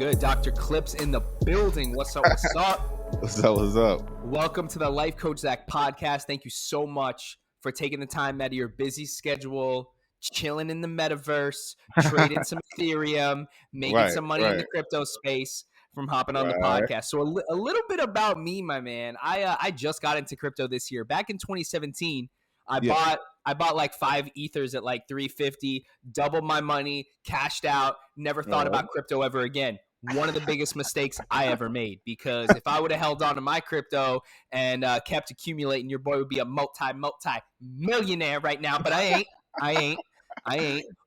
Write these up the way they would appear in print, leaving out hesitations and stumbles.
good? Dr. Clipz in the building. What's up? What's up? What's up? What's up? Welcome to the Life Coach Zach podcast. Thank you so much for taking the time out of your busy schedule, chilling in the metaverse, trading some Ethereum, making some money in the crypto space from hopping on the podcast. So a little bit about me, my man. I just got into crypto this year. Back in 2017, I bought like 5 ethers at like 350, doubled my money, cashed out, never thought about crypto ever again. One of the biggest mistakes I ever made, because if I would have held on to my crypto and kept accumulating, your boy would be a multi-millionaire right now. But I ain't.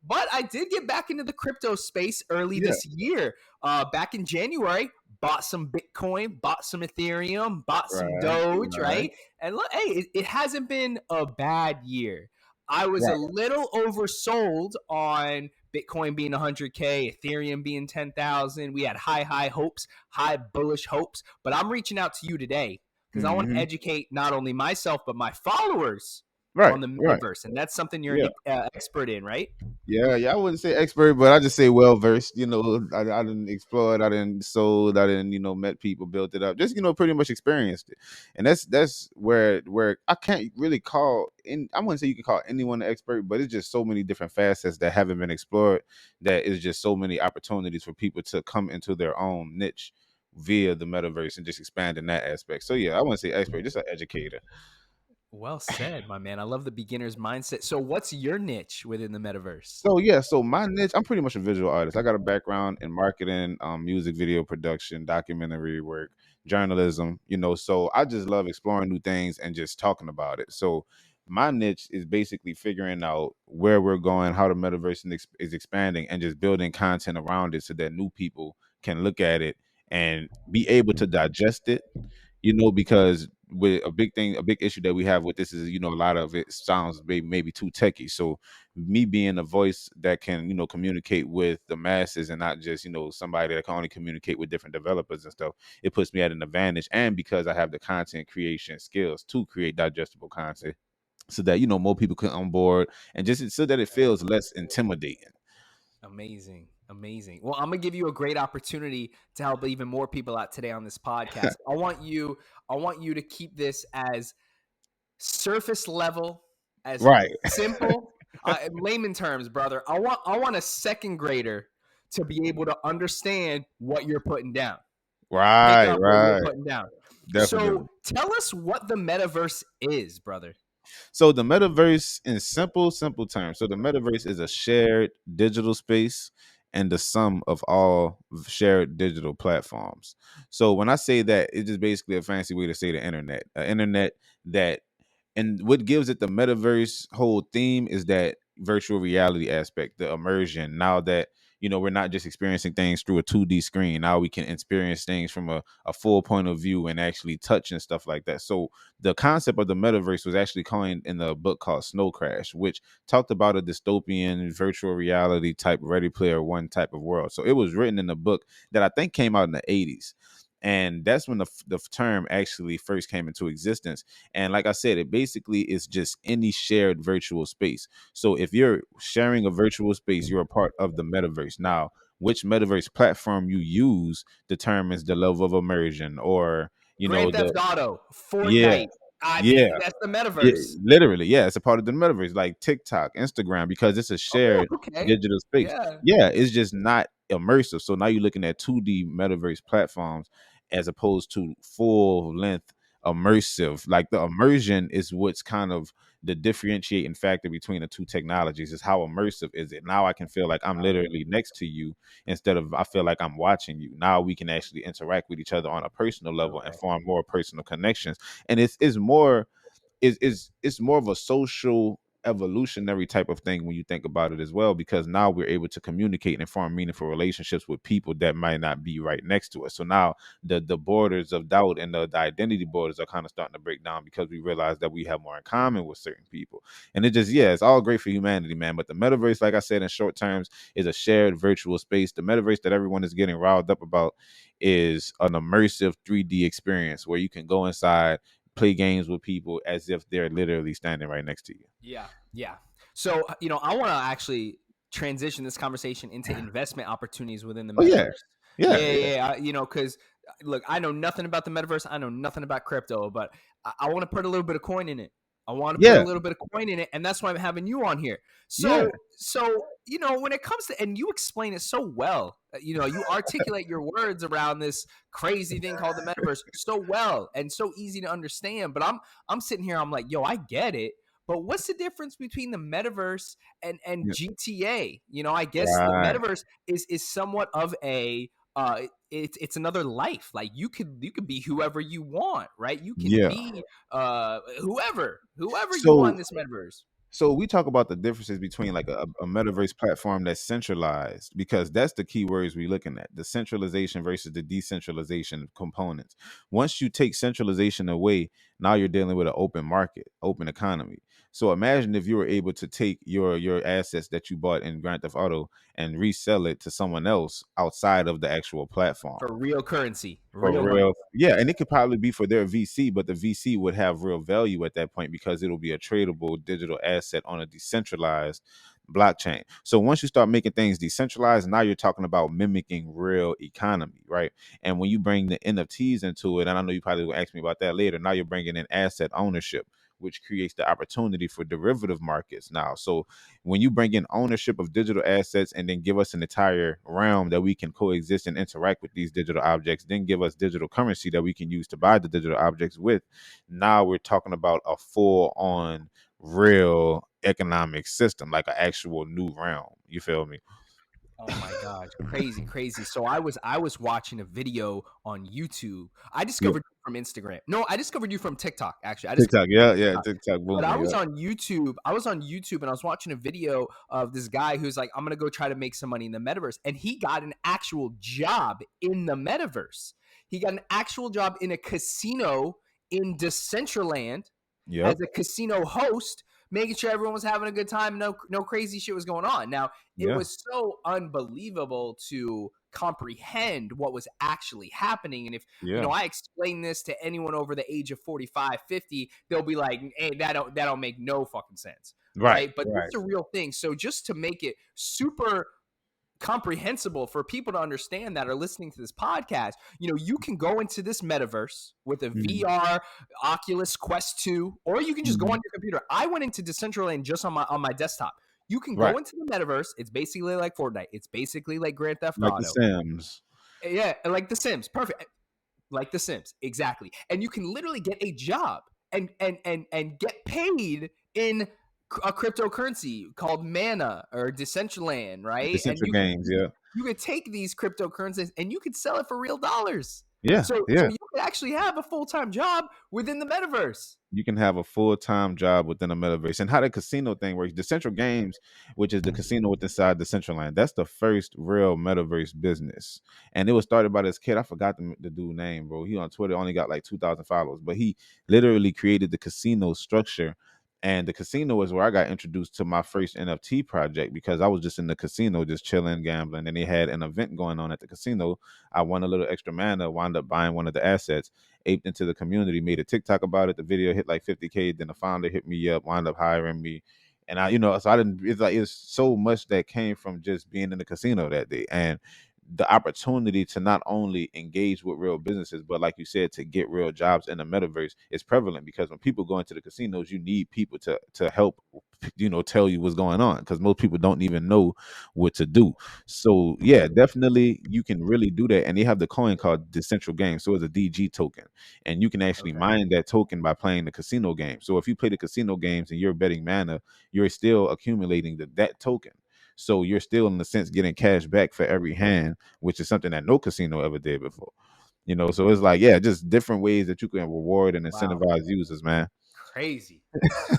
But I did get back into the crypto space early this year. Back in January, bought some Bitcoin, bought some Ethereum, bought some Doge, right? And look, hey, it hasn't been a bad year. I was a little oversold on Bitcoin being 100K, Ethereum being 10,000. We had high hopes, high bullish hopes. But I'm reaching out to you today because I want to educate not only myself, but my followers on the metaverse. And that's something you're an expert in, right? Yeah. I wouldn't say expert, but I just say well-versed. I didn't explore it. I didn't sold. I didn't, met people, built it up. Just, pretty much experienced it. And that's where I can't really I wouldn't say you can call anyone an expert, but it's just so many different facets that haven't been explored, that is just so many opportunities for people to come into their own niche via the metaverse and just expand in that aspect. So I wouldn't say expert, just an educator. Well said, my man. I love the beginner's mindset. So what's your niche within the metaverse? So my niche, I'm pretty much a visual artist. I got a background in marketing, music video production, documentary work, journalism, so I just love exploring new things and just talking about it. So my niche is basically figuring out where we're going, how the metaverse is expanding, and just building content around it so that new people can look at it and be able to digest it, because with a big issue that we have with this is, a lot of it sounds maybe too techy. So me being a voice that can, communicate with the masses and not just, somebody that can only communicate with different developers and stuff, it puts me at an advantage. And because I have the content creation skills to create digestible content so that, more people can on board and just so that it feels less intimidating. Amazing. Well, I'm gonna give you a great opportunity to help even more people out today on this podcast. I want you to keep this as surface level, as simple, layman terms, brother. I want a second grader to be able to understand what you're putting down. Right. What you're putting down. Definitely. So tell us what the metaverse is, brother. So the metaverse, in simple terms, so the metaverse is a shared digital space and the sum of all shared digital platforms. So when I say that, it's just basically a fancy way to say the internet. An internet that, and what gives it the metaverse whole theme is that virtual reality aspect, the immersion. Now that, we're not just experiencing things through a 2D screen. Now we can experience things from a full point of view and actually touch and stuff like that. So the concept of the metaverse was actually coined in the book called Snow Crash, which talked about a dystopian virtual reality type Ready Player One type of world. So it was written in a book that I think came out in the 80s. And that's when the term actually first came into existence. And like I said, it basically is just any shared virtual space. So if you're sharing a virtual space, you're a part of the metaverse. Now, which metaverse platform you use determines the level of immersion, or Grand Theft Auto, Fortnite. That's the metaverse. Literally, it's a part of the metaverse, like TikTok, Instagram, because it's a shared digital space. It's just not immersive. So now you're looking at 2D metaverse platforms as opposed to full length immersive. Like the immersion is what's kind of the differentiating factor between the two technologies, is how immersive is it. Now I can feel like I'm literally next to you instead of I feel like I'm watching you. Now we can actually interact with each other on a personal level and form more personal connections. And it's more of a social evolutionary type of thing when you think about it as well, because now we're able to communicate and form meaningful relationships with people that might not be right next to us. So now the borders of doubt and the identity borders are kind of starting to break down, because we realize that we have more in common with certain people. And it just it's all great for humanity, man. But the metaverse, like I said, in short terms, is a shared virtual space. The metaverse that everyone is getting riled up about is an immersive 3D experience where you can go inside, play games with people as if they're literally standing right next to you. Yeah. So, I want to actually transition this conversation into investment opportunities within the metaverse. Yeah. Because look, I know nothing about the metaverse. I know nothing about crypto, but I want to put a little bit of coin in it. I want to put a little bit of coin in it, and that's why I'm having you on here. So when it comes to, and you explain it so well, you articulate your words around this crazy thing called the metaverse so well and so easy to understand. But I'm sitting here, I'm like, yo, I get it. But what's the difference between the metaverse and GTA? I guess the metaverse is somewhat of a it's another life. Like you could be whoever you want, right? You can be whoever you want in this metaverse. So we talk about the differences between like a metaverse platform that's centralized, because that's the key words we're looking at: the centralization versus the decentralization components. Once you take centralization away, now you're dealing with an open market, open economy. So imagine if you were able to take your assets that you bought in Grand Theft Auto and resell it to someone else outside of the actual platform. For real currency, For real real, money. yeah, and it could probably be for their VC, but the VC would have real value at that point because it'll be a tradable digital asset on a decentralized blockchain. So once you start making things decentralized, now you're talking about mimicking real economy, right? And when you bring the NFTs into it, and I know you probably will ask me about that later, now you're bringing in asset ownership, which creates the opportunity for derivative markets now. So when you bring in ownership of digital assets and then give us an entire realm that we can coexist and interact with these digital objects, then give us digital currency that we can use to buy the digital objects with, now we're talking about a full on real economic system, like an actual new realm. You feel me? Oh my gosh, crazy. So I was watching a video on YouTube. I Yeah. discovered you from Instagram. No, I discovered you from TikTok, actually. I discovered TikTok, yeah, TikTok But I booming, was yeah. on YouTube. I was on YouTube and I was watching a video of this guy who's like, I'm gonna go try to make some money in the metaverse. And he got an actual job in the metaverse. He got an actual job in a casino in Decentraland as Yep. a casino host, making sure everyone was having a good time. No crazy shit was going on. Now, it Yeah. was so unbelievable to comprehend what was actually happening. And if I explain this to anyone over the age of 45, 50, they'll be like, hey, that don't make no fucking sense. Right. But it's a real thing. So just to make it super comprehensible for people to understand that are listening to this podcast, you can go into this metaverse with a VR Oculus Quest 2, or you can just go on your computer. I went into Decentraland just on my desktop. You can go into the metaverse. It's basically like Fortnite. It's basically like Grand Theft Like the Auto. Sims. Yeah, like The Sims. Perfect. Like The Sims. Exactly. And you can literally get a job and get paid in a cryptocurrency called Mana or Decentraland, right? And Decentral games, yeah. you could take these cryptocurrencies and you could sell it for real dollars. Yeah, So yeah. you could actually have a full-time job within the metaverse. You can have a full-time job within a metaverse. And how the casino thing works, the Central Games, which is the casino within inside the Central Land, that's the first real metaverse business. And it was started by this kid. I forgot the dude's name, bro. He on Twitter only got like 2,000 followers, but he literally created the casino structure. And the casino is where I got introduced to my first NFT project, because I was just in the casino, just chilling, gambling. And they had an event going on at the casino. I won a little extra mana, wound up buying one of the assets, aped into the community, made a TikTok about it. The video hit like 50K. Then the founder hit me up, wound up hiring me. And so I didn't, it's so much that came from just being in the casino that day. And the opportunity to not only engage with real businesses, but like you said, to get real jobs in the metaverse is prevalent, because when people go into the casinos, you need people to help, tell you what's going on, because most people don't even know what to do. So yeah, definitely you can really do that. And they have the coin called Decentral Games. So it's a DG token, and you can actually mine that token by playing the casino game. So if you play the casino games and you're betting mana, you're still accumulating that token. So you're still, in a sense, getting cash back for every hand, which is something that no casino ever did before. So it's like, yeah, just different ways that you can reward and incentivize users, man. Crazy.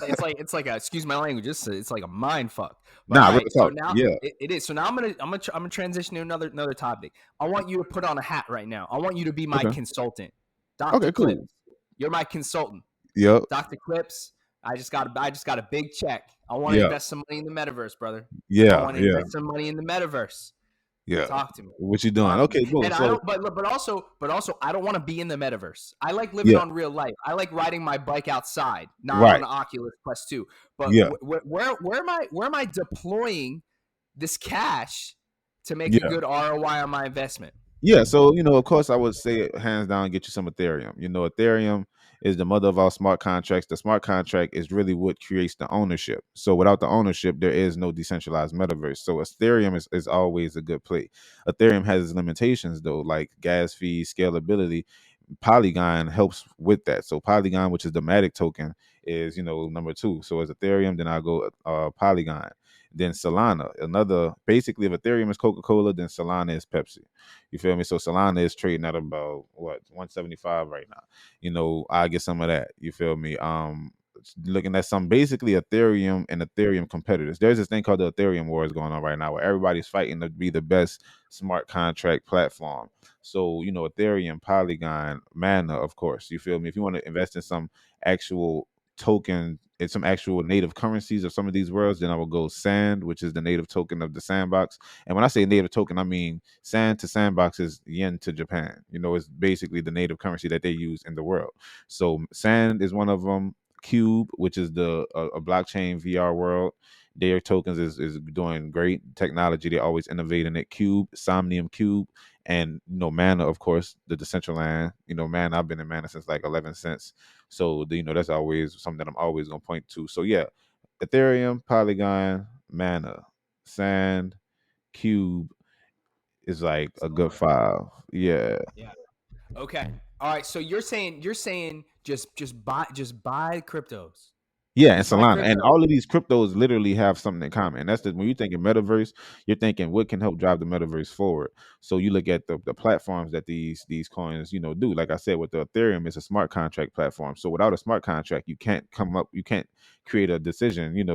It's like a, excuse my language. It's like a mind fuck. But Nah, all real right, so talk. now Yeah. it is. So now I'm gonna transition to another topic. I want you to put on a hat right now. I want you to be my consultant, Dr. Okay, Clipz. cool. You're my consultant. Yep. Dr. Clipz. I just got a big check. I want to invest some money in the metaverse, brother. Yeah. I want to invest some money in the metaverse. Yeah. Talk to me. What you doing? Okay, cool. And So I don't, but also, I don't want to be in the metaverse. I like living on real life. I like riding my bike outside, not on the Oculus Quest 2. But where am I deploying this cash to make a good ROI on my investment? Yeah, so of course, I would say hands down, get you some Ethereum. Ethereum is the mother of all smart contracts. The smart contract is really what creates the ownership. So without the ownership, there is no decentralized metaverse. So Ethereum is always a good play. Ethereum has its limitations though, like gas fees, scalability. Polygon helps with that. So Polygon, which is the Matic token, is number two. So as Ethereum, then I go Polygon, then Solana. Another basically, if Ethereum is Coca-Cola, then Solana is Pepsi. You feel me? So Solana is trading at about what 175 right now. I get some of that. You feel me? Looking at some basically Ethereum and Ethereum competitors. There's this thing called the Ethereum wars going on right now where everybody's fighting to be the best smart contract platform. So, Ethereum, Polygon, Mana, of course. You feel me? If you want to invest in some actual token in some actual native currencies of some of these worlds, then I will go Sand, which is the native token of the sandbox. And when I say native token, I mean Sand to sandbox is yen to Japan. It's basically the native currency that they use in the world. So Sand is one of them. Cube, which is the a blockchain VR world. Their tokens is doing great technology. They're always innovating it. Cube, Somnium Cube, and Mana, of course, the Decentraland. Mana. I've been in Mana since like 11 cents. So that's always something that I'm always gonna point to. So yeah, Ethereum, Polygon, Mana, Sand, Cube is like a good five. Yeah. Yeah. Okay. All right. So you're saying just buy cryptos. Yeah, and Just buy Solana, and crypto. all of these cryptos literally have something in common. And that's when you think in metaverse, you're thinking what can help drive the metaverse forward. So you look at the platforms that these coins do. Like I said, with the Ethereum, it's a smart contract platform. So without a smart contract, you can't create a decision. In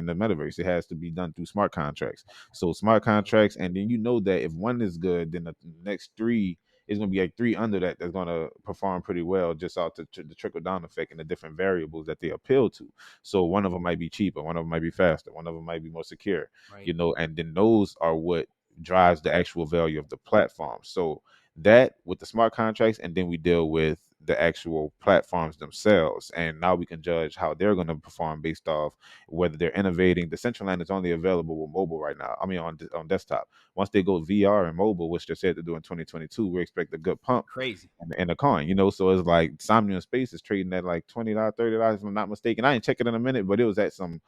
the metaverse, it has to be done through smart contracts. So smart contracts, and then that if one is good, then the next three is going to be like three under that's going to perform pretty well just off the trickle down effect and the different variables that they appeal to. So one of them might be cheaper, one of them might be faster, one of them might be more secure, Right. and then those are what drives the actual value of the platform. So that with the smart contracts, and then we deal with the actual platforms themselves, and now we can judge how they're going to perform based off whether they're innovating. The Decentraland is only available with mobile right now. I mean, on desktop. Once they go VR and mobile, which they're said to do in 2022, we expect a good pump Crazy. and a coin, So it's like Somnium Space is trading at like $20, $30, if I'm not mistaken. I ain't check it in a minute, but it was at some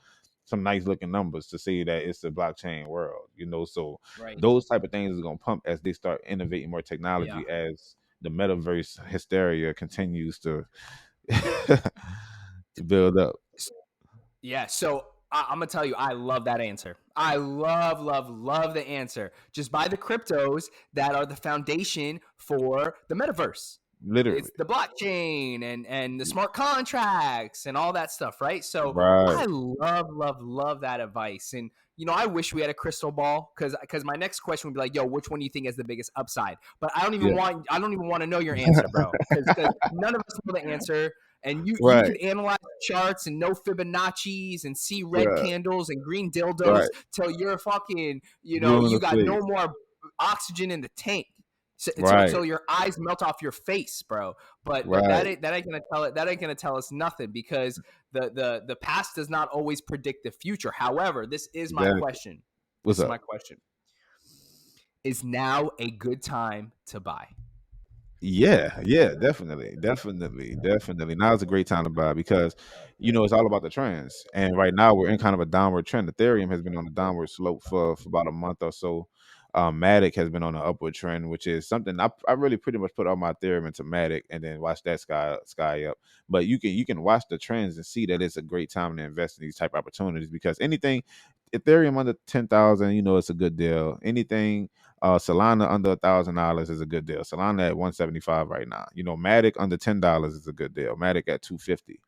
nice looking numbers to say that it's a blockchain world, So Right. those type of things is gonna pump as they start innovating more Yeah. technology as the metaverse hysteria continues to to build up. Yeah. So I'm gonna tell you, I love that answer. I love, love, love the answer. Just buy the cryptos that are the foundation for the metaverse. It's Literally. the blockchain and the smart contracts and all that stuff, right? So Right. I love, love, love that advice. And I wish we had a crystal ball because my next question would be like, yo, which one do you think has the biggest upside? But Yeah. I don't even want to know your answer, bro. Because none of us know the answer. And you Right. can analyze charts and know Fibonacci's and see red Yeah. candles and green dildos Right. till you're fucking, Blue in you the got no face. more oxygen in the tank. Right. Till your eyes melt off your face, bro. But Right. that ain't gonna tell it. That ain't gonna tell us nothing because the past does not always predict the future. However, this is my Exactly. question. What's up? Is now a good time to buy? Yeah, definitely. Now's a great time to buy because it's all about the trends. And right now we're in kind of a downward trend. Ethereum has been on a downward slope for about a month or so. Matic has been on an upward trend, which is something I really pretty much put all my Ethereum into Matic and then watch that sky up. But you can watch the trends and see that it's a great time to invest in these type of opportunities because anything Ethereum under 10,000, it's a good deal. Anything Solana under $1,000 is a good deal. Solana at 175 right now. Matic under $10 is a good deal. Matic at 250.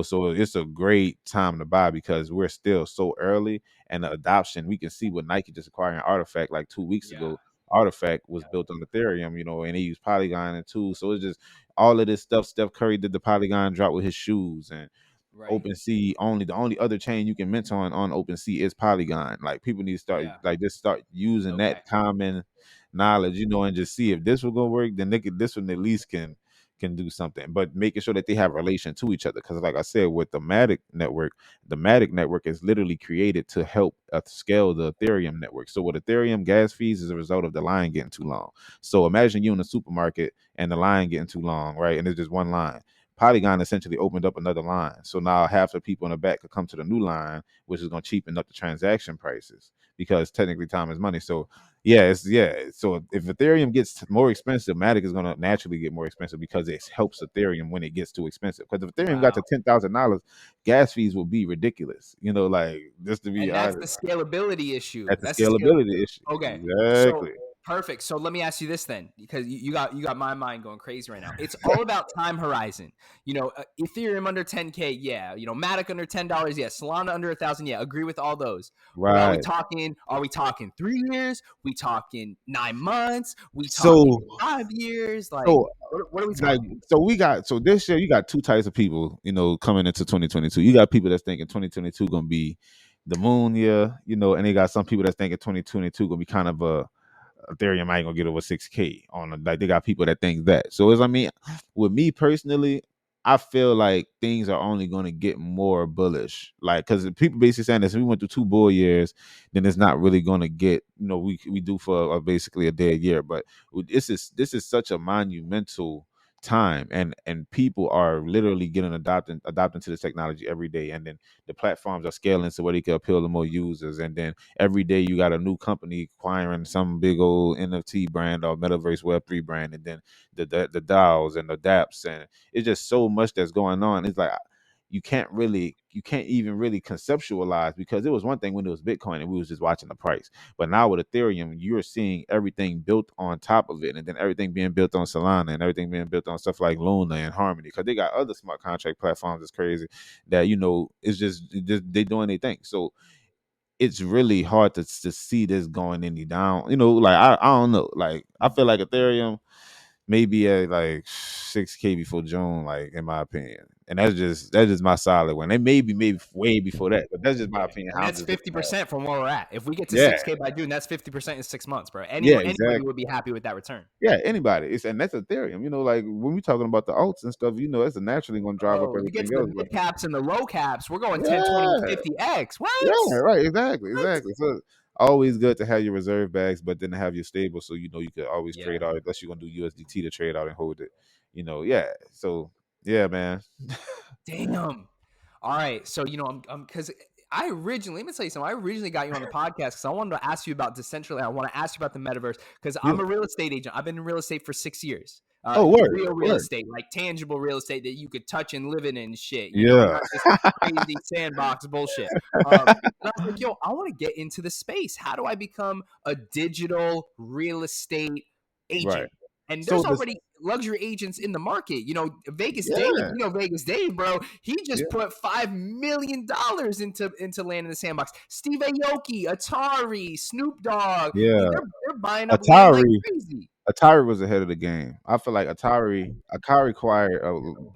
So it's a great time to buy because we're still so early and the adoption. We can see what Nike just acquiring Artifact like 2 weeks Yeah, ago. Artifact was built on Ethereum, and they use Polygon and too. So it's just all of this stuff. Steph Curry did the Polygon drop with his shoes and right. OpenSea only the only other chain you can mint on OpenSea is Polygon. Like people need to start Yeah. like just start using Okay. that common knowledge, and just see if this will gonna work. Then this one at least can can do something, but making sure that they have relation to each other. Because like I said, with the Matic network is literally created to help scale the Ethereum network. So with Ethereum, gas fees is a result of the line getting too long. So imagine you in a supermarket and the line getting too long, right? And there's just one line. Polygon essentially opened up another line. So now half the people in the back could come to the new line, which is going to cheapen up the transaction prices because technically time is money. So So if Ethereum gets more expensive, Matic is going to naturally get more expensive because it helps Ethereum when it gets too expensive. Because if Ethereum got to $10,000, gas fees will be ridiculous. Like just to be honest. That's the scalability issue. That's the scalability issue. Okay. Exactly. So, perfect. So let me ask you this then, because you got my mind going crazy right now. It's all about time horizon. Ethereum under 10K, yeah. Matic under $10, yeah. Solana under 1,000, yeah. Agree with all those. Right. Are we talking 3 years? We talking 9 months? We talking 5 years? Like, what are we talking? So this year you got two types of people, coming into 2022. You got people that's thinking 2022 gonna be the moon year, and they got some people that's thinking 2022 gonna be kind of a Ethereum ain't gonna get over 6K on like they got people that think that. So with me personally, I feel like things are only going to get more bullish. Like, because people basically saying this, we went through 2 bull years, then it's not really going to get, we do for basically a dead year. But this is such a monumental time, and people are literally getting adopting to this technology every day, and then the platforms are scaling so where they can appeal to more users, and then every day you got a new company acquiring some big old NFT brand or Metaverse Web3 brand, and then the DAOs and the dApps, and it's just so much that's going on. It's like you can't even really conceptualize, because it was one thing when it was Bitcoin and we was just watching the price, but now with Ethereum you're seeing everything built on top of it, and then everything being built on Solana, and everything being built on stuff like Luna and Harmony, because they got other smart contract platforms that's crazy that it's just they doing their thing. So it's really hard to see this going any down. Like I don't know. Like I feel like Ethereum maybe at like 6K before June, like in my opinion. And that's just my solid one. And maybe way before that, but that's just my opinion. And that's 50% from where we're at. If we get to 6K by June, that's 50% in 6 months, bro. Anybody would be happy with that return. Yeah, anybody. And that's Ethereum. Like when we're talking about the alts and stuff, it's naturally going to drive up everything else. You get to the mid caps and the low caps, we're going 10, 20, 50x. What? Yeah, right. Exactly. So always good to have your reserve bags, but then to have your stable, so you could always trade out, unless you're gonna do USDT to trade out and hold it. So yeah, man. Damn. All right. So I'm because I originally, let me tell you something. I originally got you on the podcast because I wanted to ask you about decentralized. I want to ask you about the metaverse because I'm a real estate agent. I've been in real estate for 6 years. Real estate, like tangible real estate that you could touch and live in and shit. Not this crazy sandbox bullshit. And I was like, yo, I want to get into the space. How do I become a digital real estate agent? Right. And there's already luxury agents in the market. Vegas Dave, Vegas Dave, bro. He just put $5 million into land in the sandbox. Steve Aoki, Atari, Snoop Dogg. Yeah. They're buying up land like crazy. Atari was ahead of the game. I feel like Atari acquired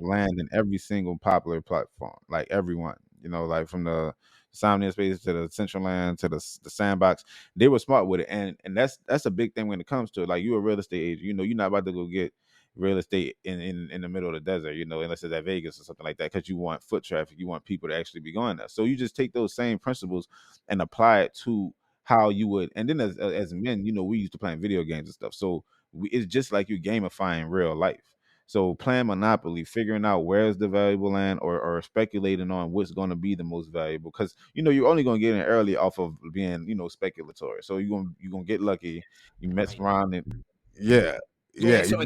land in every single popular platform, like everyone, like from the Somnium Space to the Central Land to the Sandbox. They were smart with it, and that's a big thing when it comes to it. Like, you're a real estate agent, you're not about to go get real estate in the middle of the desert, unless it's at Vegas or something like that, because you want foot traffic, you want people to actually be going there. So you just take those same principles and apply it to how you would. And then as men, we used to playing video games and stuff, so it's just like you gamifying real life. So playing Monopoly, figuring out where's the valuable land, or speculating on what's going to be the most valuable, because you're only going to get in early off of being speculatory. So you're gonna get lucky, you mess around, and So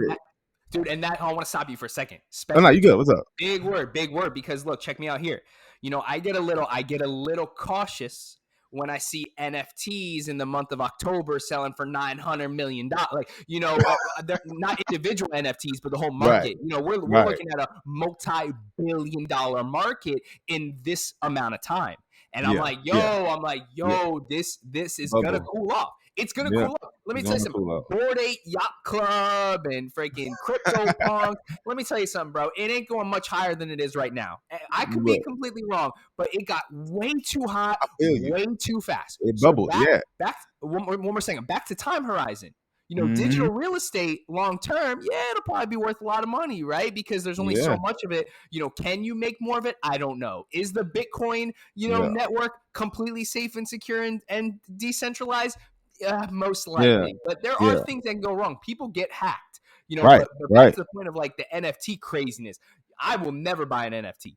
dude, and that, I want to stop you for a second. Oh, no, you good. What's up? Big word, because look, check me out here. I get a little cautious when I see NFTs in the month of October selling for $900 million. Like, they're not individual NFTs, but the whole market. Right. We're looking at a multi-billion-dollar market in this amount of time. And I'm like, this is gonna cool off. It's gonna cool off. Let me tell you something. Bored Ape Yacht Club and freaking Crypto Punk. Let me tell you something, bro. It ain't going much higher than it is right now. I could be completely wrong, but it got way too hot, way too fast. It bubbled. Back one more second. Back to time horizon. Digital real estate long term, it'll probably be worth a lot of money, right? Because there's only so much of it. Can you make more of it? I don't know. Is the Bitcoin, network completely safe and secure and decentralized? Most likely. But there are things that can go wrong. People get hacked, but back to the point of like the NFT craziness. I will never buy an NFT.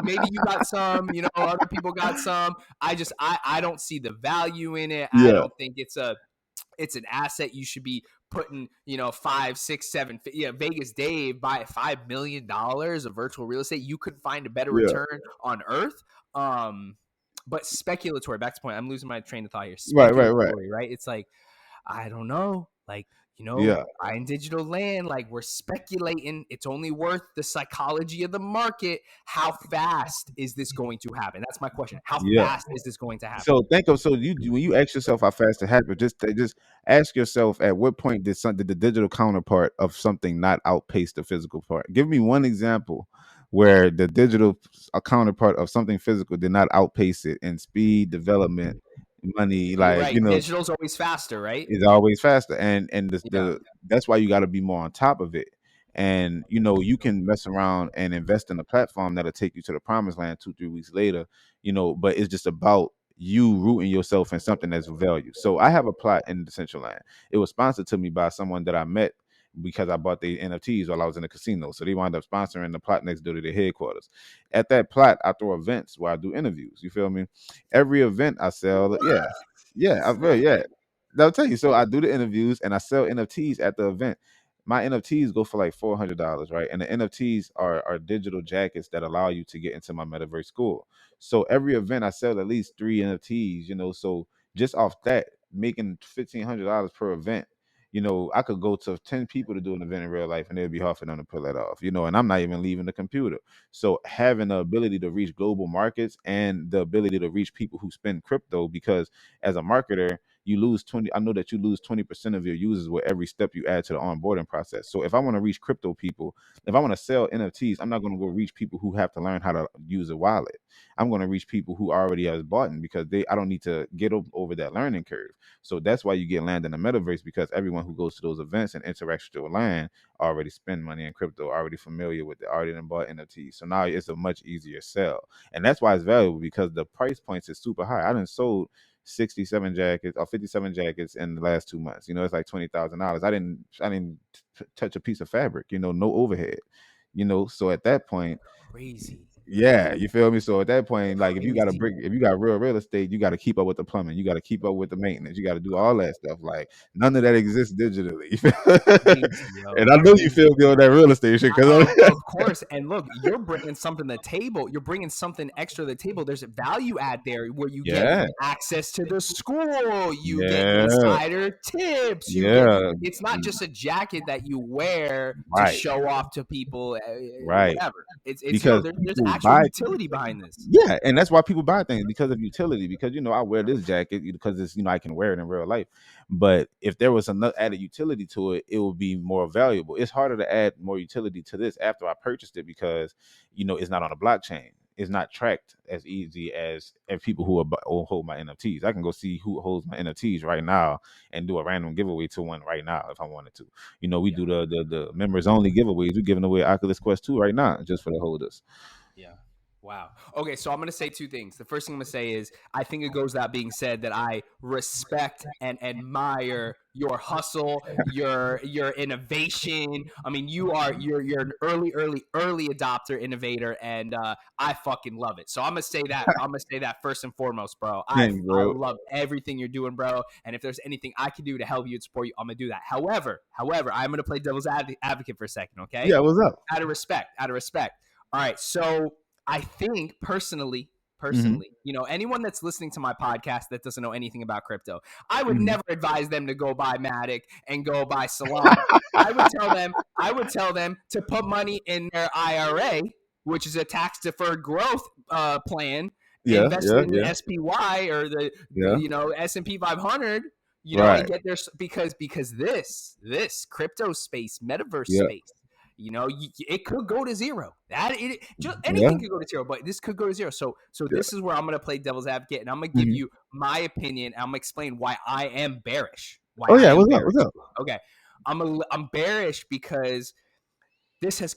Maybe you got some, other people got some. I don't see the value in it. I don't think it's an asset you should be putting, 5, 6, 7. Vegas Dave buy $5 million of virtual real estate. You couldn't find a better return on earth. But speculatory, back to the point. I'm losing my train of thought here. Speculatory, right? It's like, I don't know. Like, buying digital land, like we're speculating. It's only worth the psychology of the market. How fast is this going to happen? That's my question. How fast is this going to happen? So when you ask yourself how fast it happened, just ask yourself at what point did the digital counterpart of something not outpace the physical part? Give me one example where the digital counterpart of something physical did not outpace it in speed, development, money. Like, right. Digital's always faster, right? It's always faster, and that's why you got to be more on top of it. And you can mess around and invest in a platform that'll take you to the promised land 2-3 weeks later. But it's just about you rooting yourself in something that's of value. So I have a plot in the Central Land. It was sponsored to me by someone that I met because I bought the NFTs while I was in the casino. So they wound up sponsoring the plot next door to their headquarters. At that plot, I throw events where I do interviews. You feel me? Every event I sell, I'll tell you. So I do the interviews and I sell NFTs at the event. My NFTs go for like $400, right? And the NFTs are digital jackets that allow you to get into my Metaverse School. So every event I sell at least 3 NFTs, so just off that, making $1,500 per event, I could go to 10 people to do an event in real life and it'd be hard for them to pull that off, and I'm not even leaving the computer. So having the ability to reach global markets and the ability to reach people who spend crypto, because as a marketer, you lose 20. I know that you lose 20% of your users with every step you add to the onboarding process. So if I want to reach crypto people, if I want to sell NFTs, I'm not going to go reach people who have to learn how to use a wallet. I'm going to reach people who already have bought because I don't need to get over that learning curve. So that's why you get land in the metaverse, because everyone who goes to those events and interacts with your land already spend money in crypto, already familiar with it, already done bought NFTs. So now it's a much easier sell. And that's why it's valuable, because the price points is super high. I done sold 67 jackets or 57 jackets in the last 2 months. It's like $20,000. I didn't touch a piece of fabric, no overhead, so at that point, crazy. Yeah, you feel me? So at that point, like, if you got real estate, you got to keep up with the plumbing, you got to keep up with the maintenance, you got to do all that stuff. Like, none of that exists digitally. And I know you feel me on that real estate shit, of course. And look, you're bringing something to the table. You're bringing something extra to the table. There's a value add there where you get access to the school. You get insider tips. It's not just a jacket that you wear to show off to people. Whatever. It's because there's actual utility behind this. Yeah, and that's why people buy things, because of utility. Because I wear this jacket because it's I can wear it in real life. But if there was another added utility to it, it would be more valuable. It's harder to add more utility to this after I purchased it, because it's not on a blockchain. It's not tracked as easy as people who hold my NFTs. I can go see who holds my NFTs right now and do a random giveaway to one right now if I wanted to. We do the members only giveaways. We're giving away Oculus Quest 2 right now just for the holders. Yeah. Wow. Okay, so I'm going to say 2 things. The first thing I'm going to say is, I think it goes without being said that I respect and admire your hustle, your innovation. I mean, you're an early adopter innovator, and I fucking love it. So I'm going to say that. I'm going to say that first and foremost, bro. I love everything you're doing, bro. And if there's anything I can do to help you and support you, I'm going to do that. However, I'm going to play devil's advocate for a second, okay? Yeah, what's up? Out of respect. All right, so I think personally, anyone that's listening to my podcast that doesn't know anything about crypto, I would never advise them to go buy Matic and go buy Solana. I would tell them to put money in their IRA, which is a tax deferred growth plan. Invest in SPY or the S&P 500. And get there, because this crypto space, metaverse space. It could go to zero. Anything could go to zero, but this could go to zero. So this is where I'm going to play devil's advocate, and I'm going to give you my opinion. And I'm going to explain why I am bearish. why Oh I yeah, am what's up? bearish. What's up? Okay, I'm bearish because this has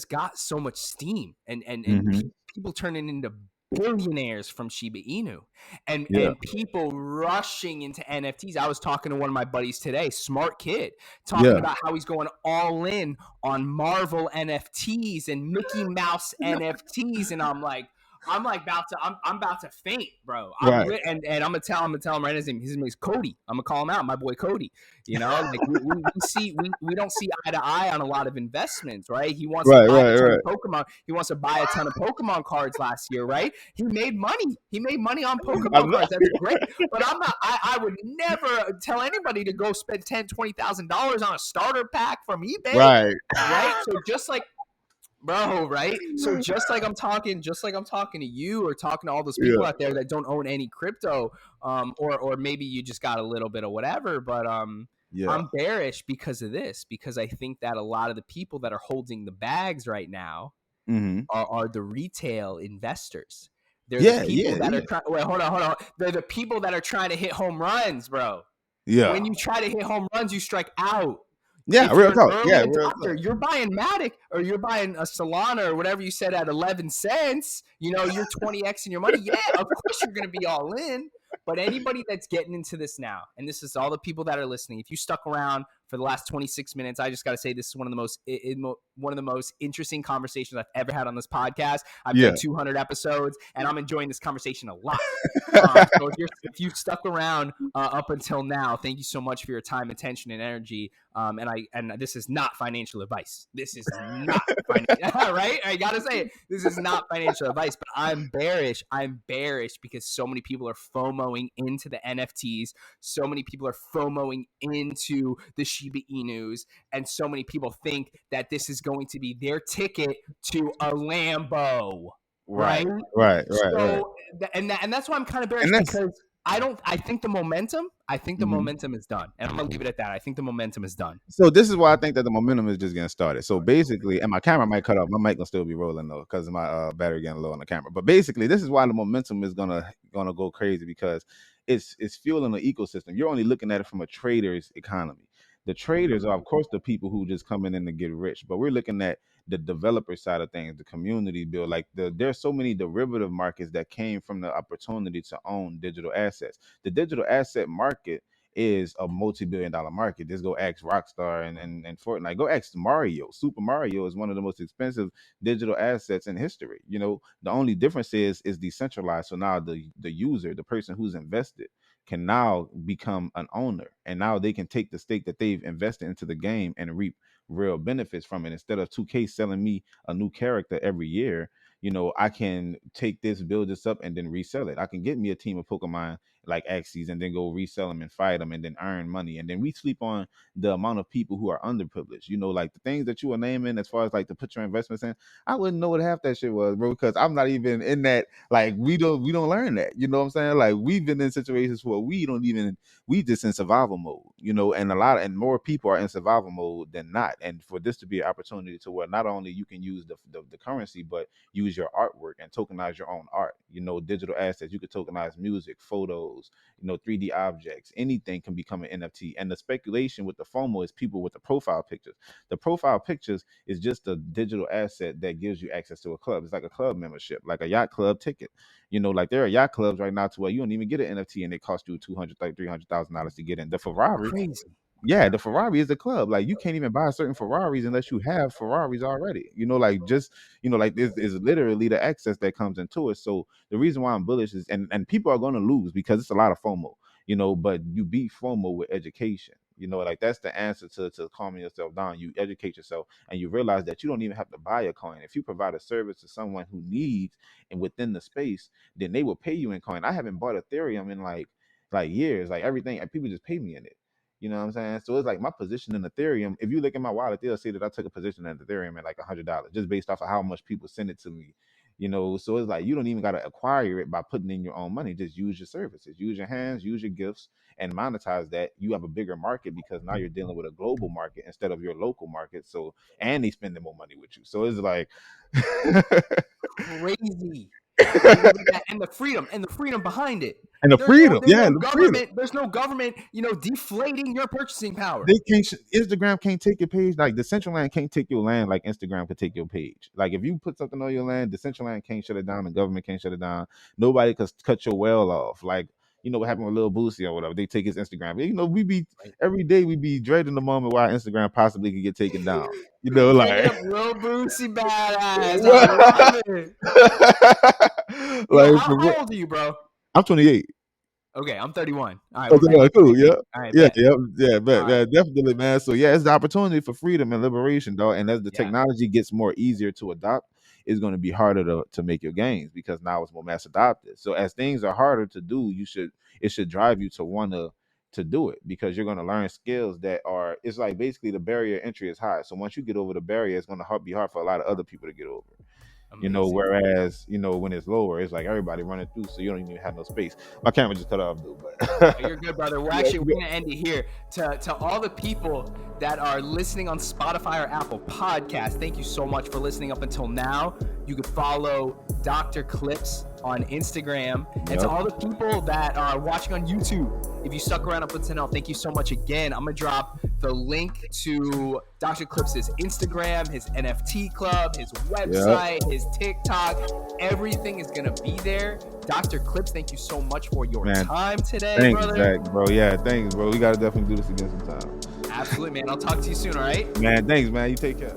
got so much steam, and Mm-hmm. people turning into billionaires from Shiba Inu, and Yeah. people rushing into NFTs. I was talking to one of my buddies today, smart kid, talking Yeah. about how he's going all in on Marvel NFTs and Mickey Mouse NFTs, and I'm like about to I'm about to faint, bro. Right. And I'm gonna tell him right. His name is Cody. I'm gonna call him out, my boy Cody. You know, like we don't see eye to eye on a lot of investments, right? He wants to Right. buy a Right. ton Right. of Pokemon. He wants to buy a ton of Pokemon cards last year, right? He made money. He made money on I Pokemon know. cards. That's great. But I'm not. I would never tell anybody to go spend $20,000 on a starter pack from eBay, Right. right? So just like bro, right? So just like I'm talking to you or talking to all those people Yeah. out there that don't own any crypto, or maybe you just got a little bit of whatever, but Yeah. I'm bearish because of this, because I think that a lot of the people that are holding the bags right now Mm-hmm. are the retail investors. They're the Yeah. people Yeah. that are Yeah. trying. Wait, hold on. They're the people that are trying to hit home runs, bro. Yeah. When you try to hit home runs, you strike out. Yeah. If Real you're an talk. early Yeah. Real adopter, talk. you're buying Matic or you're buying a Solana or whatever you said at 11 cents, you know, you're 20x in your money. Yeah, of course you're going to be all in. But anybody that's getting into this now, and this is all the people that are listening, if you stuck around for the last 26 minutes, I just got to say this is one of the most interesting conversations I've ever had on this podcast. I've Yeah. done 200 episodes, and I'm enjoying this conversation a lot. So if you stuck around up until now, thank you so much for your time, attention, and energy. And this is not financial advice. This is not financial, right? I gotta say it. This is not financial advice. But I'm bearish. I'm bearish because so many people are FOMOing into the NFTs. So many people are FOMOing into the Shiba Inus, and so many people think that this is going to be their ticket to a Lambo. Right. Right. Right. Right. Right. So, and that's why I'm kind of bearish And that's. because I think the momentum Mhm. is done. And I'm going to leave it at that. I think the momentum is done. So this is why I think that the momentum is just getting started. So basically, and my camera might cut off. My mic will still be rolling though, because my battery getting low on the camera. But basically, this is why the momentum is gonna go crazy, because it's fueling the ecosystem. You're only looking at it from a trader's economy. The traders are, of course, the people who just coming in to get rich. But we're looking at the developer side of things, the community build. Like there's so many derivative markets that came from the opportunity to own digital assets. The digital asset market is a multi-billion-dollar market. Just go ask Rockstar and Fortnite. Go ask Mario. Super Mario is one of the most expensive digital assets in history. You know, the only difference is decentralized. So now the user, the person who's invested, can now become an owner, and now they can take the stake that they've invested into the game and reap real benefits from it. Instead of 2K selling me a new character every year, you know, I can take this, build this up, and then resell it. I can get me a team of Pokemon like Axes and then go resell them and fight them and then earn money. And then we sleep on the amount of people who are underprivileged. You know, like the things that you were naming as far as like to put your investments in, I wouldn't know what half that shit was, bro, because I'm not even in that. Like we don't learn that. You know what I'm saying? Like we've been in situations where we just in survival mode, you know, and and more people are in survival mode than not. And for this to be an opportunity to where not only you can use the currency, but use your artwork and tokenize your own art, you know, digital assets. You could tokenize music, photos, you know, 3D objects. Anything can become an NFT. And the speculation with the FOMO is people with the profile pictures. The profile pictures is just a digital asset that gives you access to a club. It's like a club membership, like a yacht club ticket. You know, like there are yacht clubs right now to where you don't even get an NFT and it costs you $200, like $300,000 to get in. The Ferrari, Crazy. yeah, the Ferrari is a club. Like you can't even buy certain Ferraris unless you have Ferraris already. You know, like just, you know, like this is literally the access that comes into it. So the reason why I'm bullish is, and people are going to lose because it's a lot of FOMO, you know, but you beat FOMO with education. You know, like that's the answer to calming yourself down. You educate yourself and you realize that you don't even have to buy a coin. If you provide a service to someone who needs and within the space, then they will pay you in coin. I haven't bought Ethereum in like years. Like everything, and people just pay me in it. You know what I'm saying? So it's like my position in Ethereum. If you look at my wallet, they'll see that I took a position in Ethereum at like $100 just based off of how much people send it to me. You know, so it's like you don't even got to acquire it by putting in your own money. Just use your services, use your hands, use your gifts, and monetize that. You have a bigger market because now you're dealing with a global market instead of your local market. So, and they spending more money with you. So it's like Crazy. And the freedom behind it. And the freedom. There's no government. There's no government, deflating your purchasing power. They can't. Instagram can't take your page. Like the central land can't take your land like Instagram could take your page. Like if you put something on your land, the central land can't shut it down. The government can't shut it down. Nobody could cut your well off. Like what happened with Lil Boosie or whatever. They take his Instagram. We be every day we be dreading the moment why Instagram possibly could get taken down. Like Lil Boosie badass. I love it. How old are you, bro? I'm 28. Okay, I'm 31. All right, okay, cool. Yeah, all right, yeah, definitely, man. So yeah, it's the opportunity for freedom and liberation, dog. And as the technology gets more easier to adopt, it's going to be harder to make your gains because now it's more mass adopted. So as things are harder to do, it should drive you to want to do it because you're going to learn skills that are. It's like basically the barrier entry is high. So once you get over the barrier, it's going to be hard for a lot of other people to get over. Amazing. Whereas when it's lower, it's like everybody running through, so you don't even have no space. My camera just cut off, dude. But you're good, brother. We're gonna end it here. To all the people that are listening on Spotify or Apple Podcasts, thank you so much for listening up until now. You could follow Dr. Clipz on Instagram, and to all the people that are watching on YouTube, if you stuck around up until now, thank you so much again. I'm gonna drop the link to Dr. Clipz's Instagram, his NFT club, his website, his TikTok. Everything is gonna be there. Dr. Clipz, thank you so much for your time today, thanks, brother. Zach, bro. Yeah, thanks, bro. We gotta definitely do this again sometime. Absolutely, man. I'll talk to you soon, all right? Man, thanks, man. You take care.